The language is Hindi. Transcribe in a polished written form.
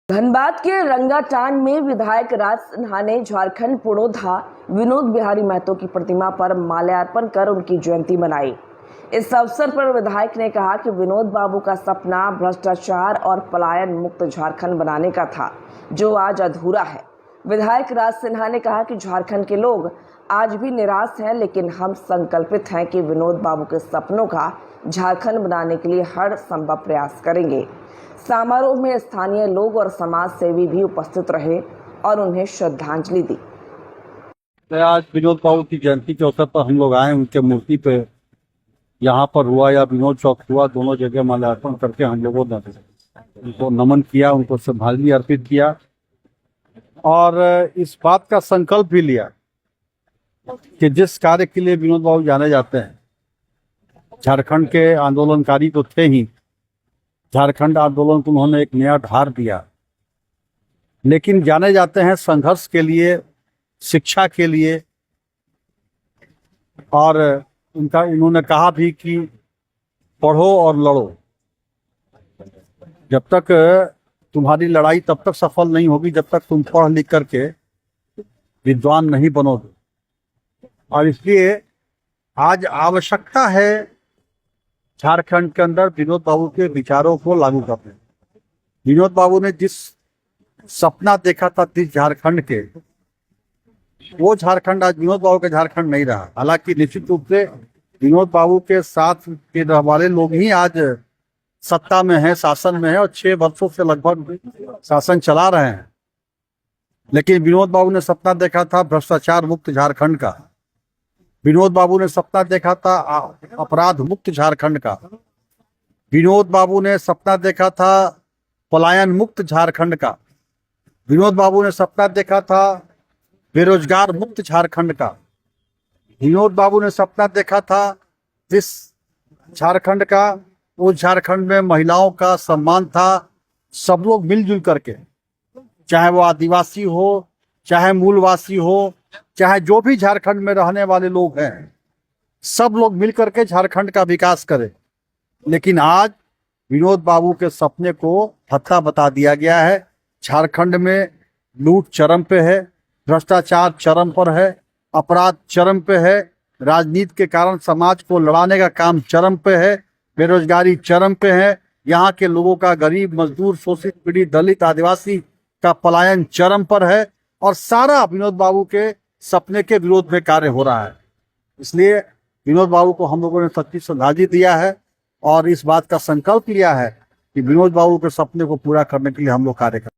धनबाद के रंगाटांड में विधायक राज सिन्हा ने झारखंड पुरोधा विनोद बिहारी महतो की प्रतिमा पर माल्यार्पण कर उनकी जयंती मनाई। इस अवसर पर विधायक ने कहा कि विनोद बाबू का सपना भ्रष्टाचार और पलायन मुक्त झारखंड बनाने का था, जो आज अधूरा है। विधायक राज सिन्हा ने कहा कि झारखंड के लोग आज भी निराश हैं, लेकिन हम संकल्पित हैं कि विनोद बाबू के सपनों का झारखंड बनाने के लिए हर संभव प्रयास करेंगे। समारोह में स्थानीय लोग और समाज सेवी भी उपस्थित रहे और उन्हें श्रद्धांजलि दी। आज विनोद बाबू की जयंती के अवसर पर हम लोग आए, उनके मूर्ति पे यहाँ पर हुआ या विनोद चौक हुआ, दोनों जगह माल्यार्पण करके हम लोगों ने उनको नमन किया, उनको श्रद्धांजलि अर्पित किया और इस बात का संकल्प भी लिया कि जिस कार्य के लिए विनोद बाबू जाने जाते हैं, झारखंड के आंदोलनकारी तो थे ही, झारखंड आंदोलन को उन्होंने एक नया धार दिया, लेकिन जाने जाते हैं संघर्ष के लिए, शिक्षा के लिए। और उन्होंने कहा भी कि पढ़ो और लड़ो, जब तक तुम्हारी लड़ाई तब तक सफल नहीं होगी जब तक तुम पढ़ लिख करके विद्वान नहीं बनोगे। और इसलिए आज आवश्यकता है झारखंड के अंदर विनोद बाबू के विचारों को लागू करने। विनोद बाबू ने जिस सपना देखा था जिस झारखंड के, वो झारखंड आज विनोद बाबू का झारखंड नहीं रहा। हालांकि निश्चित रूप से विनोद बाबू के साथ के रहने वाले लोग ही आज सत्ता में हैं, शासन में हैं और 6 वर्षों से लगभग शासन चला रहे हैं। लेकिन विनोद बाबू ने सपना देखा था भ्रष्टाचार मुक्त झारखंड का, विनोद बाबू ने सपना देखा था अपराध मुक्त झारखंड का, विनोद बाबू ने सपना देखा था पलायन मुक्त झारखंड का, विनोद बाबू ने सपना देखा था बेरोजगार मुक्त झारखंड का, विनोद बाबू ने सपना देखा था जिस झारखंड का, उस झारखंड में महिलाओं का सम्मान था, सब लोग मिलजुल करके, चाहे वो आदिवासी हो, चाहे मूलवासी हो, चाहे जो भी झारखंड में रहने वाले लोग हैं, सब लोग मिलकर के झारखंड का विकास करें। लेकिन आज विनोद बाबू के सपने को फत्ता बता दिया गया है। झारखंड में लूट चरम पे है, भ्रष्टाचार चरम पर है, अपराध चरम पे है, राजनीति के कारण समाज को लड़ाने का काम चरम पे है, बेरोजगारी चरम पे है, यहाँ के लोगों का गरीब, मजदूर, शोषित, पीड़ित, दलित, आदिवासी का पलायन चरम पर है और सारा विनोद बाबू के सपने के विरोध में कार्य हो रहा है। इसलिए विनोद बाबू को हम लोगों ने सच्ची श्रद्धांजलि दिया है और इस बात का संकल्प लिया है कि विनोद बाबू के सपने को पूरा करने के लिए हम लोग कार्य करें।